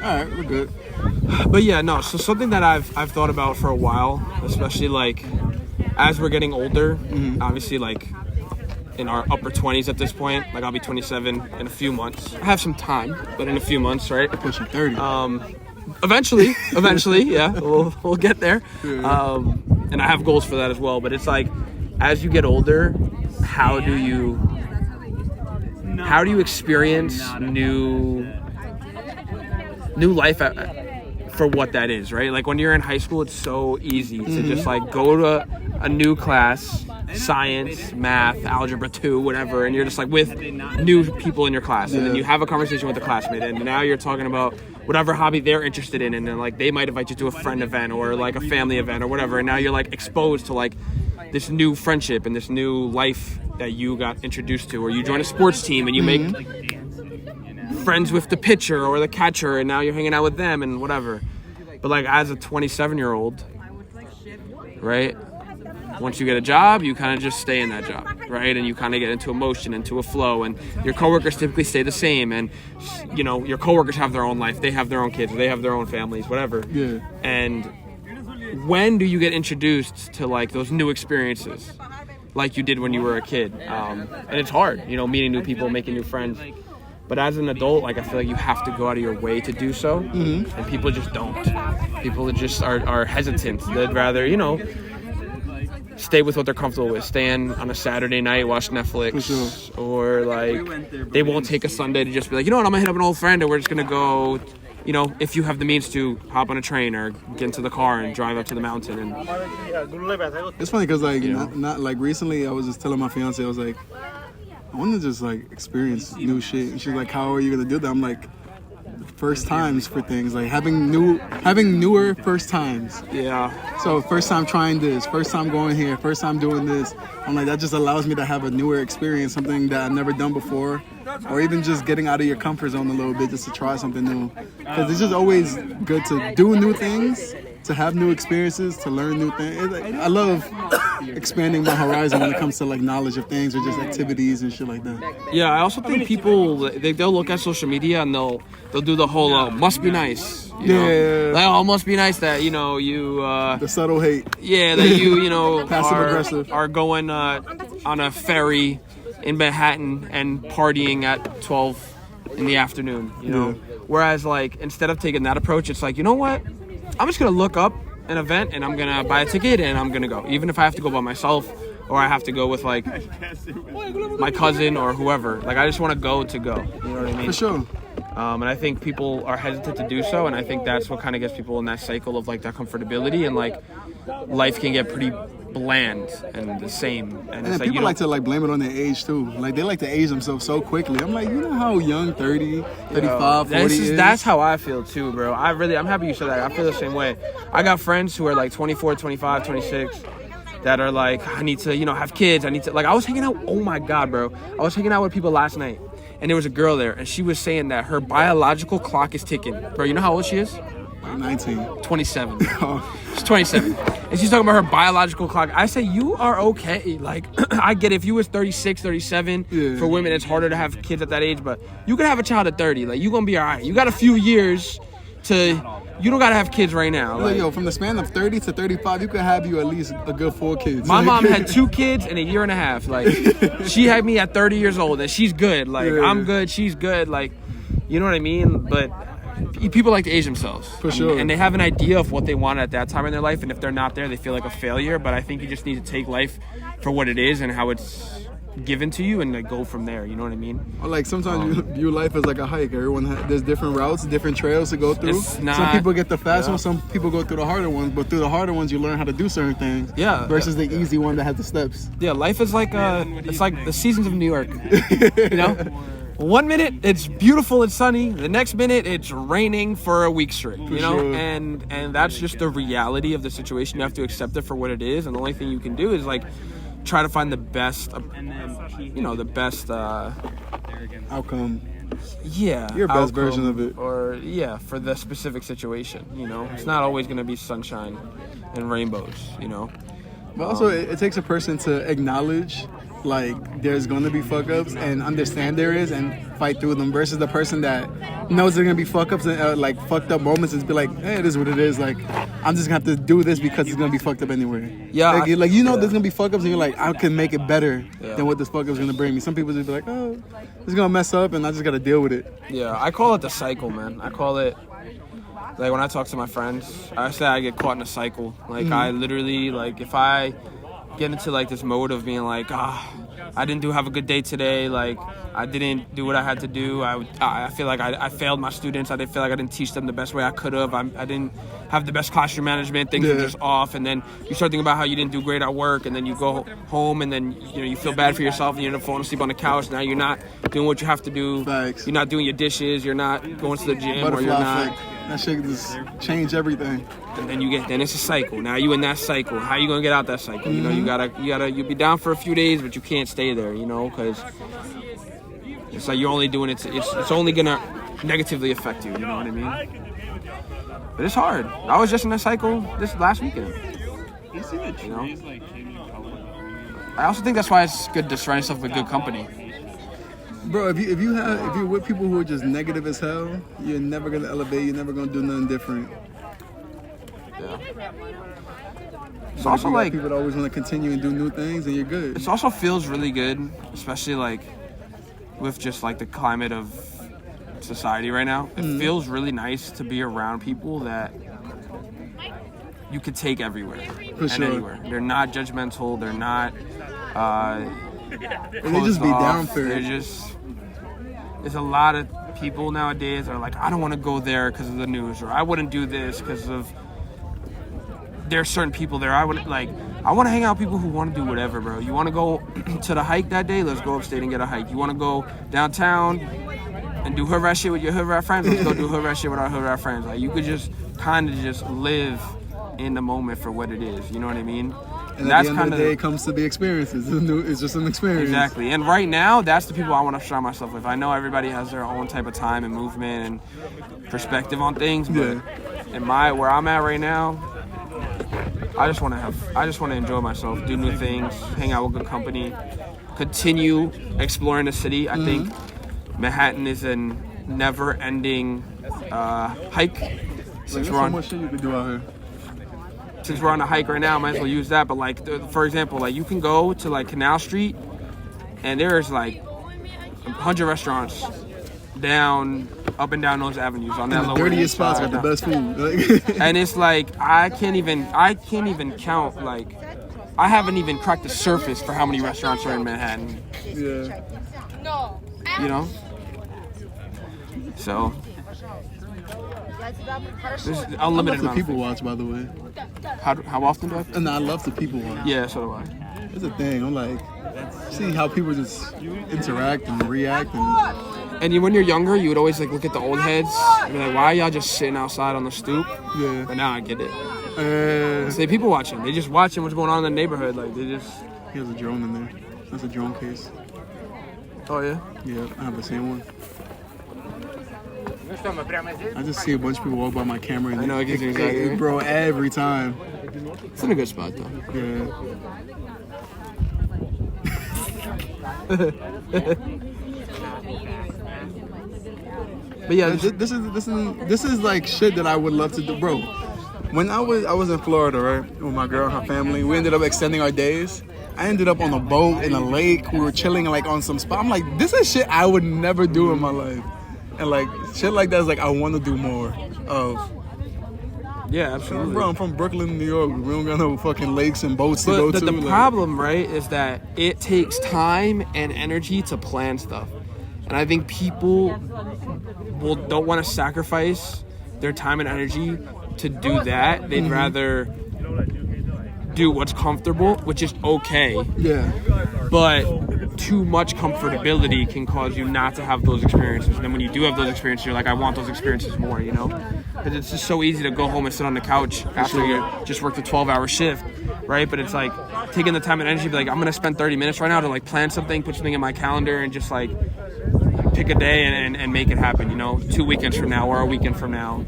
right, we're good. But yeah, no. So something that I've thought about for a while, especially like as we're getting older, obviously like in our upper 20s at this point. Like I'll be 27 in a few months. I have some time, but in a few months, right? Pushing 30. Eventually, yeah, we'll get there. And I have goals for that as well. But it's like, as you get older, how do you experience new life for what that is, right? Like when you're in high school, it's so easy to just like go to a new class, science, math, algebra 2, whatever, and you're just like with new people in your class, and then you have a conversation with a classmate, and now you're talking about whatever hobby they're interested in, and then like they might invite you to a friend event or like a family event or whatever, and now you're like exposed to like this new friendship and this new life that you got introduced to, or you join a sports team and you make friends with the pitcher or the catcher, and now you're hanging out with them and whatever. But like as a 27-year-old, right, once you get a job, you kind of just stay in that job, right? And you kind of get into a motion, into a flow, and your coworkers typically stay the same, and you know your coworkers have their own life, they have their own kids, they have their own families, whatever. Yeah. And when do you get introduced to like those new experiences like you did when you were a kid? And it's hard, you know, meeting new people, making new friends. But as an adult, like I feel like you have to go out of your way to do so, and people just don't. People just are hesitant. They'd rather, you know, stay with what they're comfortable with. Stay in on a Saturday night, watch Netflix, or like they won't take a Sunday to just be like, you know what, I'm gonna hit up an old friend and we're just gonna go. You know, if you have the means to hop on a train or get into the car and drive up to the mountain. And it's funny because like not like recently, I was just telling my fiance, I was like, I want to just like experience new shit. And she's like, how are you gonna do that? I'm like, first times for things, like having newer first times. Yeah. So first time trying this, first time going here, first time doing this. I'm like, that just allows me to have a newer experience, something that I've never done before, or even just getting out of your comfort zone a little bit just to try something new. Because it's just always good to do new things, to have new experiences, to learn new things. I love expanding my horizon when it comes to like knowledge of things or just activities and shit like that. Yeah, I also think people they'll look at social media and they'll do the whole must be nice. You know? Like, oh, must be nice that you know you the subtle hate. Yeah, that you know passive aggressive are going on a ferry in Manhattan and partying at 12 in the afternoon. You know, whereas like instead of taking that approach, it's like, you know what, I'm just gonna look up an event and I'm gonna buy a ticket and I'm gonna go, even if I have to go by myself or I have to go with like my cousin or whoever. Like I just want to go. You know what I mean? For sure. And I think people are hesitant to do so, and I think that's what kind of gets people in that cycle of like that comfortability, and like life can get pretty bland and the same. And it's like, people like to like blame it on their age too. Like they like to age themselves so quickly. I'm like, you know how young 30, 35, 40 is? That's how I feel too, bro. I'm happy you said that. I feel the same way. I got friends who are like 24, 25, 26 that are like, I need to, you know, have kids. I need to, like, I was hanging out. Oh my God, bro. I was hanging out with people last night, and there was a girl there, and she was saying that her biological clock is ticking. Bro, you know how old she is? 19. 27. She's 27. And she's talking about her biological clock. I say, you are okay. Like, I get it. If you was 36, 37, for women, it's harder to have kids at that age, but you could have a child at 30. Like, you're going to be all right. You got a few years to... You don't got to have kids right now. Like, yo, from the span of 30 to 35, you could have you at least a good 4 kids. My mom had 2 kids in a year and a half. Like, she had me at 30 years old, and she's good. Like, I'm good, she's good. Like, you know what I mean? But people like to age themselves. For sure. And they have an idea of what they want at that time in their life, and if they're not there, they feel like a failure. But I think you just need to take life for what it is and how it's given to you, and like go from there. You know what I mean? Or like sometimes you view life as like a hike. There's different routes, different trails to go through. Some people get the fast ones, some people go through the harder ones. But through the harder ones, you learn how to do certain things. Yeah. Versus the easy one that has the steps. Yeah, life is like it's like the seasons of New York. You know, 1 minute it's beautiful and sunny, the next minute it's raining for a week straight. You know, sure. and that's just the reality of the situation. You have to accept it for what it is, and the only thing you can do is like try to find the best, outcome. Yeah, your best version of it, or for the specific situation. You know, it's not always going to be sunshine and rainbows. You know, but also it takes a person to acknowledge like there's gonna be fuck ups and understand there is and fight through them versus the person that knows there's gonna be fuck ups and like fucked up moments and be like, hey, it is what it is. Like I'm just gonna have to do this because it's gonna be fucked up anyway. Yeah, like you know there's gonna be fuck ups and you're like, I can make it better than what this fuck up's gonna bring me. Some people just be like, oh, it's gonna mess up and I just gotta deal with it. Yeah, I call it the cycle, man. I call it, like when I talk to my friends, I say I get caught in a cycle. Like I literally, like if I get into like this mode of being like, I didn't have a good day today, like I didn't do what I had to do, I feel like I failed my students, I didn't feel like I didn't teach them the best way I could have, I didn't have the best classroom management, things are just off, and then you start thinking about how you didn't do great at work, and then you go home and then you feel bad for yourself and you end up falling asleep on the couch. Now you're not doing what you have to do. Facts. You're not doing your dishes, you're not going to the gym, or you're not. That shit just change everything. And then it's a cycle. Now you in that cycle. How you gonna get out that cycle? You'll be down for a few days, but you can't stay there, because it's like you're only doing it. It's only gonna negatively affect you. You know what I mean? But it's hard. I was just in a cycle this last weekend. I also think that's why it's good to surround yourself with good company. Bro, if you're with people who are just negative as hell, you're never gonna elevate. You're never gonna do nothing different. Yeah. It's also like people that always want to continue and do new things, and you're good. It also feels really good, especially like with just like the climate of society right now. It feels really nice to be around people that you could take everywhere and anywhere. They're not judgmental. They're not. They just be down for it. There's a lot of people nowadays that are like, I don't want to go there because of the news, or I wouldn't do this because of there's certain people there. I want to hang out with people who want to do whatever, bro. You want to go to the hike that day? Let's go upstate and get a hike. You want to go downtown and do hood rat shit with your hood rat friends? Let's go do hood rat shit with our hood rat friends. Like you could just kind of just live in the moment for what it is. You know what I mean? And at the end of the day, it comes to the experiences. It's just an experience. Exactly. And right now, that's the people I want to surround myself with. I know everybody has their own type of time and movement and perspective on things, but where I'm at right now, I just want to enjoy myself, do new things, hang out with good company, continue exploring the city. I think Manhattan is a never-ending hike. There's so much shit you can do out here. Since we're on a hike right now, I might as well use that. But like, for example, like you can go to like Canal Street, and there's like 100 restaurants up and down those avenues on that lower dirtiest spots got the best food. And it's like I can't even count. Like I haven't even cracked the surface for how many restaurants are in Manhattan. Yeah. So there's unlimited amount of people watch, by the way. How often do I? And I love to people watch. Yeah, so do I. It's a thing. I'm like, see how people just interact and react. And when you're younger, you would always like look at the old heads and be like, why are y'all just sitting outside on the stoop? Yeah. But now I get it. So people watching. They just watching what's going on in the neighborhood. Like they just. He has a drone in there. That's a drone case. Oh yeah. Yeah, I have the same one. I just see a bunch of people walk by my camera and I know it gives you anxiety. Bro, every time. It's in a good spot though. Yeah. But yeah, this is like shit that I would love to do, bro. When I was in Florida, right, with my girl and her family, we ended up extending our days. I ended up on a boat in a lake. We were chilling like on some spot. I'm like, this is shit I would never do in my life. And like shit like that is like I want to do more of. Yeah, absolutely. Bro, I'm from Brooklyn, New York. We don't got no fucking lakes and boats to go to. But the problem, right, is that it takes time and energy to plan stuff. And I think people don't want to sacrifice their time and energy to do that. They'd rather do what's comfortable, which is okay. Yeah. But too much comfortability can cause you not to have those experiences. And then when you do have those experiences, you're like, I want those experiences more, Because it's just so easy to go home and sit on the couch after you just worked a 12-hour shift, right? But it's like taking the time and energy to be like, I'm going to spend 30 minutes right now to like plan something, put something in my calendar, and just like pick a day and make it happen, 2 weekends from now or a weekend from now.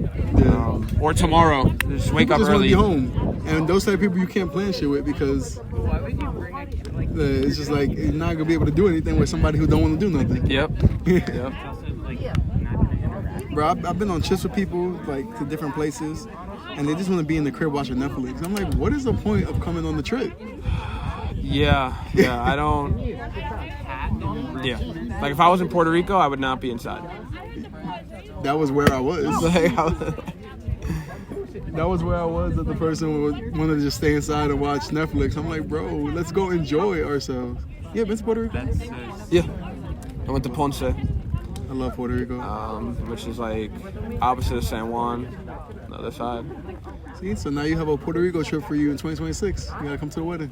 Or tomorrow. Just wake up early. Want to be home. And those type of people you can't plan shit with because It's just like you're not gonna be able to do anything with somebody who don't want to do nothing. Yep. Yep. Bro, I've been on trips with people like to different places, and they just want to be in the crib watching Netflix. I'm like, what is the point of coming on the trip? Yeah, I don't. Yeah, like if I was in Puerto Rico, I would not be inside. That was where I was. Like, That was where I was. That the person wanted to just stay inside and watch Netflix. I'm like, bro, let's go enjoy ourselves. Yeah, been to Puerto Rico. yeah, I went to Ponce, I love Puerto Rico. which is like opposite of San Juan, the other side. See, so now you have a Puerto Rico trip for you in 2026. You gotta come to the wedding.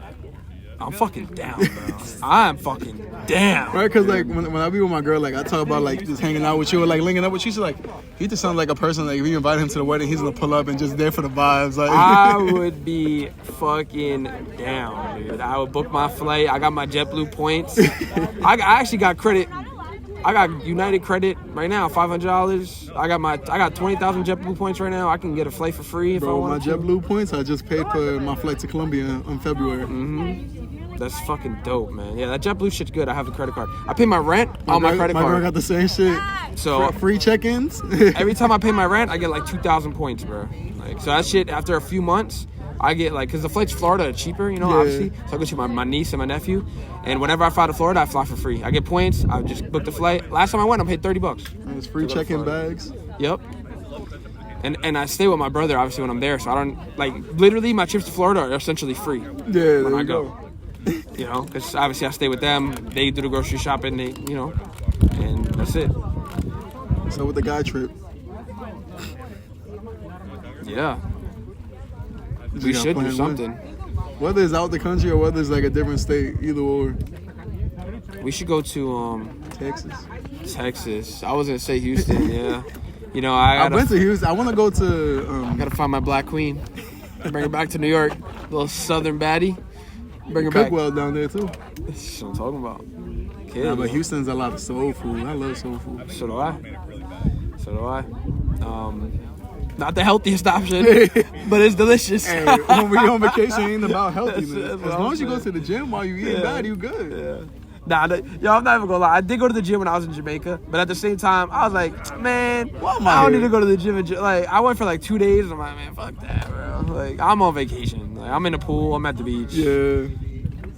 I'm fucking down, bro. I'm fucking down. Right, because like when I be with my girl, like I talk about like just hanging out with you or like linking up with you. She's like, he just sounds like a person like if you invite him to the wedding, he's gonna pull up and just there for the vibes. Like I would be fucking down, dude. I would book my flight. I got my JetBlue points. I actually got credit. I got United credit right now, $500. I got 20,000 JetBlue points right now. I can get a flight for free if I bro, my want to. JetBlue points, I just paid for my flight to Colombia in February. That's fucking dope, man. Yeah, that JetBlue shit's good. I have the credit card. I pay my rent on my credit My girl card. got the same shit. So Free check-ins. every time I pay my rent, I get like 2,000 points, bro. Like, so that shit, after a few months, I get like, because the flights to Florida are cheaper, you know, Yeah. obviously. So I go to my niece and my nephew. And whenever I fly to Florida, I fly for free. I get points. I just booked the flight. Last time I went, I paid $30. It's free check-in bags. Yep. And I stay with my brother, obviously, when I'm there. So I don't, like, literally, my trips to Florida are essentially free Yeah, when there I you go. go. You know, because obviously I stay with them. They do the grocery shopping, you know, and that's it. So with the guy trip, Yeah. you We got should do planned something. whether it's out the country or whether it's like a different state, either or. We should go to Texas. Texas. I was gonna say Houston. Yeah. You know, I I went to Houston. I want to go to. gotta find my black queen. Bring her back to New York. Little southern baddie. Bring her back. cook well down there too. That's what I'm talking about. Kid, Yeah, but man. Houston's a lot of soul food. I love soul food. So do I. So do I. Not the healthiest option, but it's delicious. Hey, when we on vacation, it ain't about healthiness. That's As what long I'm as you go saying. to the gym while you eating Yeah. bad, you good. Yeah. Nah, yo, I'm not even gonna lie. I did go to the gym when I was in Jamaica, but at the same time, I was like, man, Why am I I don't here? need to go to the gym. Like, I went for like 2 days, and I'm like, man, fuck that, bro. Like, I'm on vacation. Like, I'm in the pool. I'm at the beach. Yeah.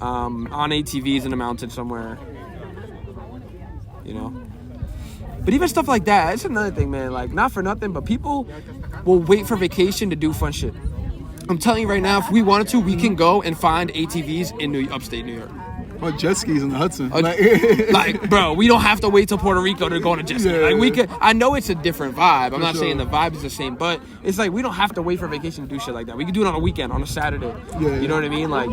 On ATVs in the mountain somewhere. You know. But even stuff like that, it's another thing, man. Like, not for nothing, but people will wait for vacation to do fun shit. I'm telling you right now, if we wanted to, we can go and find ATVs in upstate New York. Or jet skis in the Hudson. Like, bro, we don't have to wait till Puerto Rico to go on a jet ski. Yeah. Like, we could. I know it's a different vibe. I'm not sure. saying the vibe is the same, but it's like we don't have to wait for vacation to do shit like that. We can do it on a weekend, on a Saturday. Yeah. You know what I mean? Like,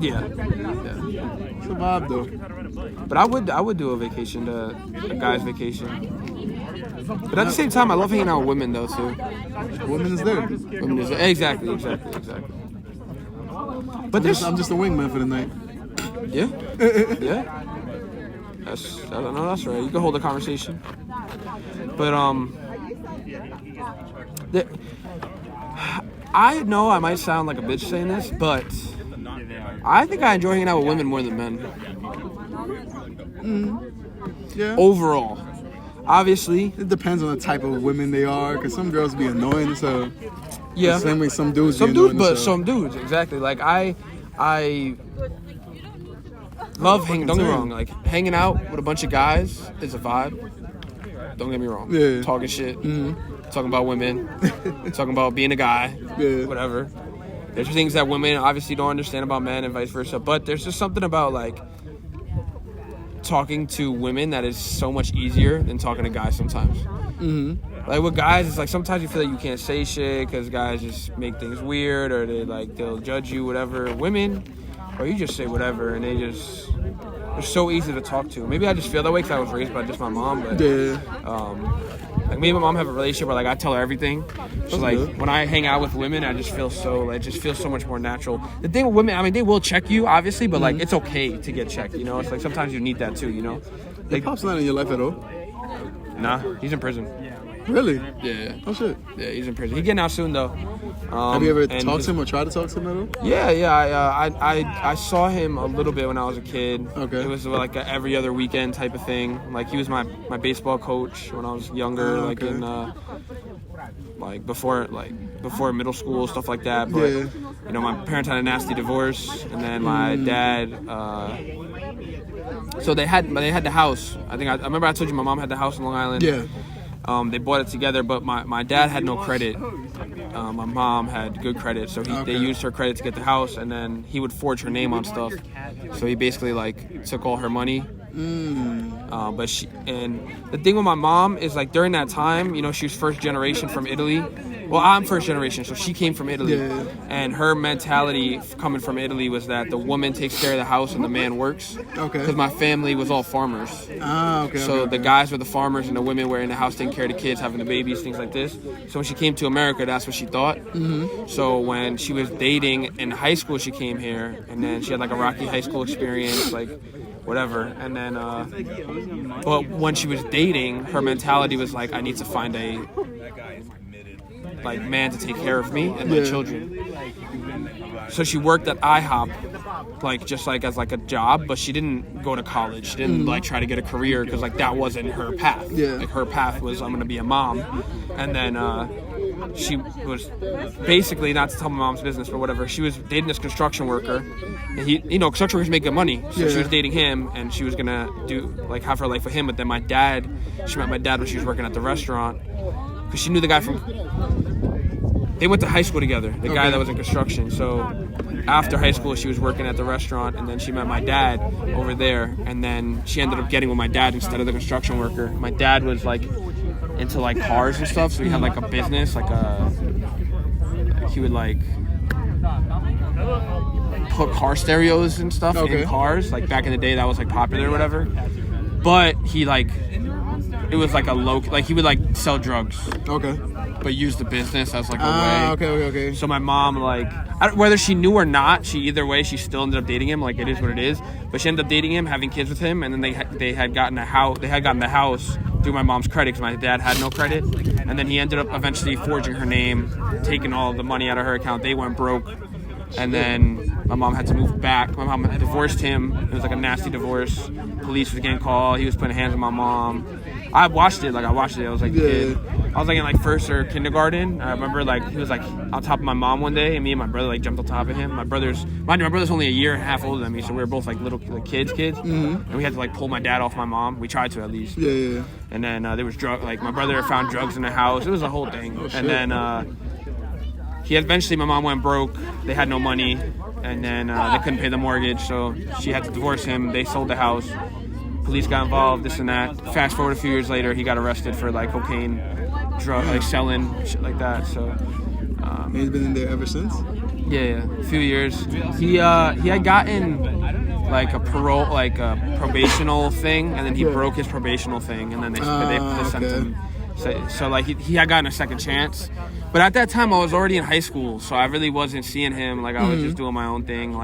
yeah. It's a vibe though. But I would do a vacation, a guy's vacation. But at the same time, I love hanging out with women though too. Woman is there. Women is exactly. But there's I'm just a wingman for the night. yeah. I don't know. That's right. You can hold a conversation. But I know I might sound like a bitch saying this, but I think I enjoy hanging out with women more than men. Yeah. Overall, obviously, It depends on the type of women they are, because some girls be annoying, so yeah. the same way some dudes Some be dudes, annoying. but some dudes, exactly. Like I love hanging. Don't get me wrong. Like hanging out with a bunch of guys is a vibe. Don't get me wrong. Yeah. Talking shit, talking about women, talking about being a guy, Yeah. whatever. There's things that women obviously don't understand about men and vice versa. But there's just something about like talking to women that is so much easier than talking to guys sometimes. Like with guys, it's like sometimes you feel like you can't say shit because guys just make things weird or they'll judge you, whatever. Women, or you just say whatever and they're so easy to talk to. Maybe I just feel that way because I was raised by just my mom, but Yeah. like me and my mom have a relationship where like I tell her everything. So like good. when I hang out with women, I just feel so much more natural. The thing with women, I mean, they will check you obviously, but like it's okay to get checked. You know, it's like sometimes you need that too. You know, Like, Pop's not in your life at all. nah, he's in prison. Really? Yeah. Oh shit. Yeah, he's in prison. He's getting out soon though. Have you ever talked to him or tried to talk to him at all? Yeah. I saw him a little bit when I was a kid. Okay. It was like a every other weekend type of thing. Like he was my baseball coach when I was younger, like in before middle school, stuff like that. But Yeah. you know, my parents had a nasty divorce, and then my dad. So they had the house. I remember I told you my mom had the house in Long Island. Yeah. They bought it together, but my dad had no credit. My mom had good credit, so they used her credit to get the house, and then he would forge her name on stuff. So he basically like took all her money. But the thing with my mom is like during that time, you know, she was first generation from Italy. Well, I'm first generation, so she came from Italy. Yeah. And her mentality coming from Italy was that the woman takes care of the house and the man works. Okay. Because my family was all farmers. So the guys were the farmers and the women were in the house taking care of the kids, having the babies, things like this. So when she came to America, that's what she thought. So when she was dating in high school, she came here, and then she had like a rocky high school experience, like whatever. And then, but when she was dating, her mentality was like, I need to find a man to take care of me and my children. So she worked at IHOP, like just like as like a job, but she didn't go to college. She didn't like try to get a career because like that wasn't her path. Yeah. Like her path was I'm gonna be a mom, and then she was basically, not to tell my mom's business, but whatever. She was dating this construction worker, and construction workers make good money. So she was dating him, and she was gonna have her life with him. But then she met my dad when she was working at the restaurant, because she knew the guy they went to high school together, the guy that was in construction. So after high school, she was working at the restaurant, and then she met my dad over there, and then she ended up getting with my dad instead of the construction worker. My dad was like into like cars and stuff, so he had like a business, he would like put car stereos and stuff in cars. Like back in the day, that was like popular or whatever. But he it was like he would like sell drugs. Okay. But use the business as like a way. Okay. So my mom, whether she knew or not, she still ended up dating him. Like it is what it is. But she ended up dating him, having kids with him, and then they had gotten the house through my mom's credit because my dad had no credit. And then he ended up eventually forging her name, taking all the money out of her account. They went broke. And then my mom had to move back. My mom had divorced him. It was like a nasty divorce. Police was getting called. He was putting hands on my mom. I watched it. I was like a kid. I was like in first or kindergarten. I remember he was on top of my mom one day, and me and my brother jumped on top of him. My brother's only a year and a half older than me, so we were both little kids. And we had to pull my dad off my mom. We tried to at least. Yeah. And then there was my brother found drugs in the house. It was a whole thing. And then my mom went broke. They had no money, and then they couldn't pay the mortgage, so she had to divorce him. They sold the house. Police got involved, this and that. Fast forward a few years later, he got arrested for cocaine, drug, selling, shit like that. So he's been in there ever since? Yeah, a few years. He had gotten a parole, a probational thing, and then he broke his probational thing, and then they sent him. So he had gotten a second chance. But at that time, I was already in high school, so I really wasn't seeing him. I was just doing my own thing.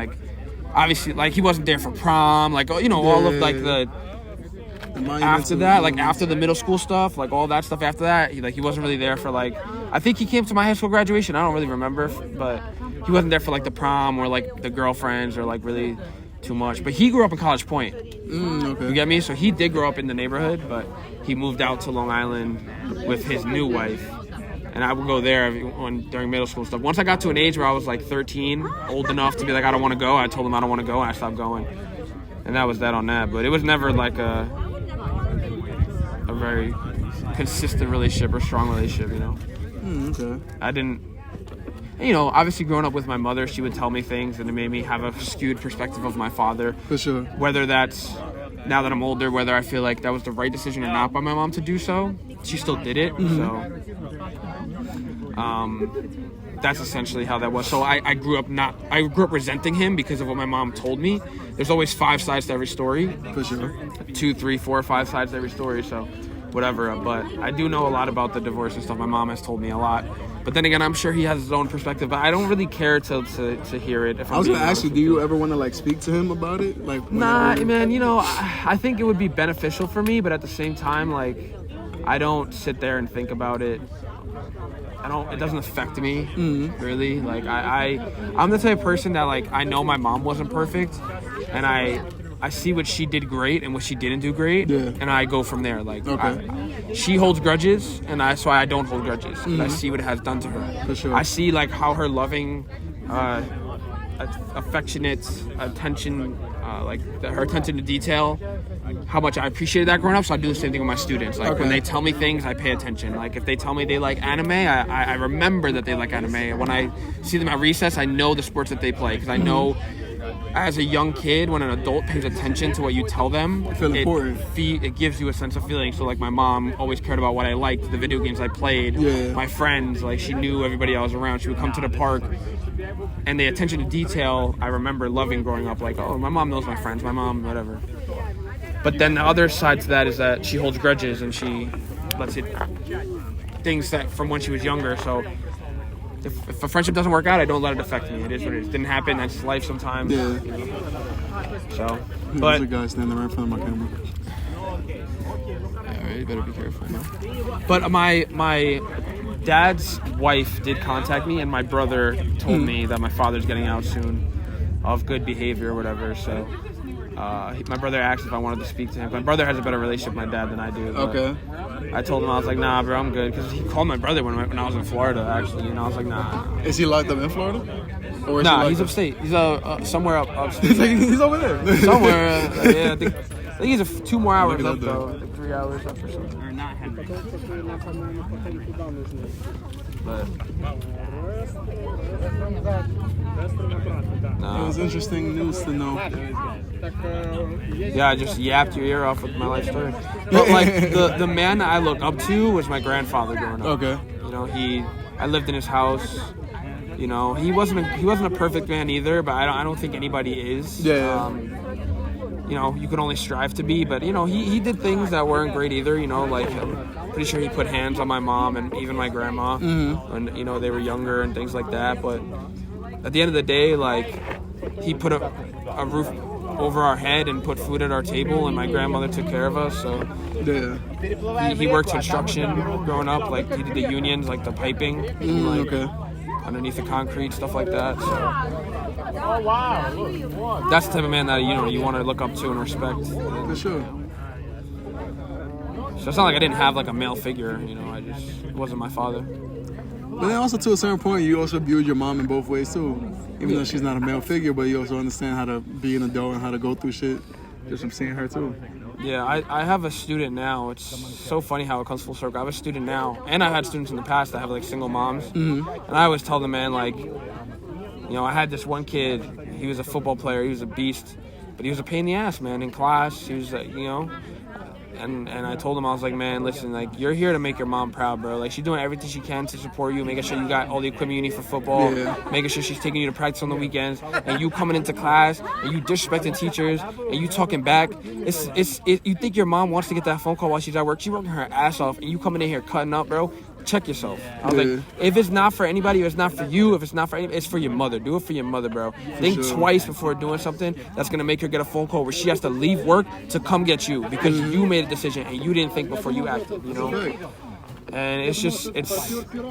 Obviously, he wasn't there for prom. All of the after that, after the middle school stuff, all that stuff after that, he wasn't really there for I think he came to my high school graduation. I don't really remember, but he wasn't there for the prom or the girlfriends or really too much. But he grew up in College Point. You get me? So he did grow up in the neighborhood, but he moved out to Long Island with his new wife. And I would go there during middle school stuff. Once I got to an age where I was 13, old enough to be I don't want to go, I told him I don't want to go, and I stopped going. And that was that on that. But it was never a very consistent relationship or strong relationship, Okay. I didn't, obviously growing up with my mother, she would tell me things, and it made me have a skewed perspective of my father. For sure. Whether that's, now that I'm older, whether I feel like that was the right decision or not by my mom to do so, she still did it. So that's essentially how that was. So I grew up resenting him because of what my mom told me. There's always 5 sides to every story. For sure. 2, 3, 4, 5 sides to every story. So whatever. But I do know a lot about the divorce and stuff. My mom has told me a lot. But then again, I'm sure he has his own perspective. But I don't really care to hear it. I was going to ask you, do you ever want to speak to him about it? Nah, man. I think it would be beneficial for me. But at the same time, I don't sit there and think about it. It doesn't affect me, really. Like, I'm the type of person that, like, I know my mom wasn't perfect, and I see what she did great and what she didn't do great, and I go from there. Like, she holds grudges, and that's why I don't hold grudges. I see what it has done to her. For sure. I see, like, how her loving, affectionate attention, her attention to detail, how much I appreciated that growing up. So I do the same thing with my students. Like, when they tell me things, I pay attention. Like, if they tell me they like anime, I remember that they like anime. When I see them at recess, I know the sports that they play, because I know as a young kid, when an adult pays attention to what you tell them, it gives you a sense of feeling. So, like, my mom always cared about what I liked, the video games I played, my friends. Like, she knew everybody I was around. She would come to the park, and the attention to detail I remember loving growing up. Like, oh, my mom knows my friends, my mom, whatever. But then the other side to that is that she holds grudges, and she lets it things that from when she was younger. So if a friendship doesn't work out, I don't let it affect me. It is what it is. It didn't happen. That's life sometimes. Yeah. You know? So, there's a guy standing right in front of my camera. Yeah, you better be careful. But my dad's wife did contact me, and my brother told me that my father's getting out soon of good behavior or whatever. So my brother asked if I wanted to speak to him. My brother has a better relationship with my dad than I do. Okay. I told him, I was like, nah, bro, I'm good. Because he called my brother when I was in Florida, actually. And I was like, nah. Is he locked up in Florida? Or is nah, he's upstate. He's somewhere upstate. He's over there. Somewhere. Yeah, I think he's 2 more hours up, though. Like 3 hours up or something. Or not Henry. But It was interesting news to know. Yeah, I just yapped your ear off with my life story. But, like, the man that I look up to was my grandfather growing up. Okay. You know, I lived in his house. You know, he wasn't a perfect man either, but I don't think anybody is. Yeah. You know, you could only strive to be, but, you know, he did things that weren't great either. You know, like, I'm pretty sure he put hands on my mom and even my grandma when, you know, they were younger and things like that. But at the end of the day, like, he put a roof over our head and put food at our table, and my grandmother took care of us. So he worked construction growing up. Like, he did the unions, like the piping, underneath the concrete, stuff like that. So that's the type of man that, you know, you want to look up to and respect. For sure. So it's not like I didn't have like a male figure, you know. It wasn't my father. But then also, to a certain point, you also viewed your mom in both ways too. Even though she's not a male figure, but you also understand how to be an adult and how to go through shit just from seeing her too. Yeah, I have a student now. It's so funny how it comes full circle. I have a student now, and I had students in the past that have like single moms. And I always tell them, man, like, you know, I had this one kid. He was a football player. He was a beast, but he was a pain in the ass, man. In class, he was, you know. And I told him, I was like, man, listen, like, you're here to make your mom proud, bro. Like, she's doing everything she can to support you, making sure you got all the equipment you need for football, making sure she's taking you to practice on the weekends, and you coming into class, and you disrespecting teachers, and you talking back. You think your mom wants to get that phone call while she's at work? She's working her ass off, and you coming in here cutting up, bro. Check yourself. I was like, if it's not for anybody, if it's not for you, if it's not for anybody, it's for your mother. Do it for your mother, bro. Think twice before doing something that's going to make her get a phone call where she has to leave work to come get you because you made a decision and you didn't think before you acted, you know? And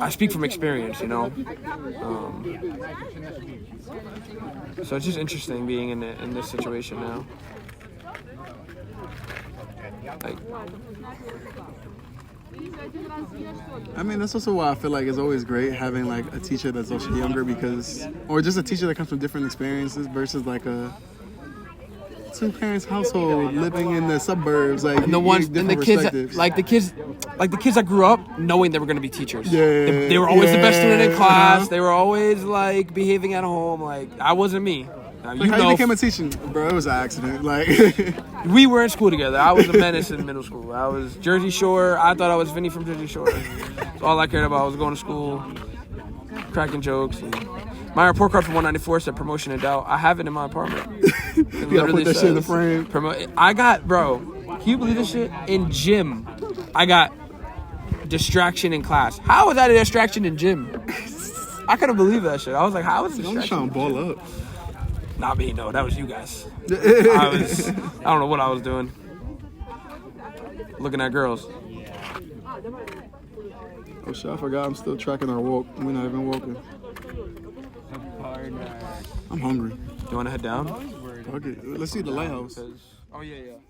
I speak from experience, you know? So it's just interesting being in this situation now. Like, I mean, that's also why I feel like it's always great having like a teacher that's also younger, or just a teacher that comes from different experiences versus like a two parents household living in the suburbs, like and the kids, like the kids that grew up knowing they were going to be teachers. They were always the best student in class. They were always like behaving at home. Like, I wasn't me. Now, like, how you became a teacher, bro? It was an accident. Like, we were in school together. I was a menace in middle school. I was Jersey Shore. I thought I was Vinny from Jersey Shore. So all I cared about was going to school, cracking jokes. My report card for 194 said promotion in doubt. I have it in my apartment. It you gotta put that shit in the frame. I got, bro, can you believe this shit? In gym, I got distraction in class. How was that a distraction in gym? I couldn't believe that shit. I was like, how was it a distraction? I'm trying to ball up. Not me, no. That was you guys. I don't know what I was doing. Looking at girls. Oh shit, I forgot I'm still tracking our walk. We're not even walking. I'm hungry. You want to head down? Okay, let's see the lighthouse. Oh yeah, yeah.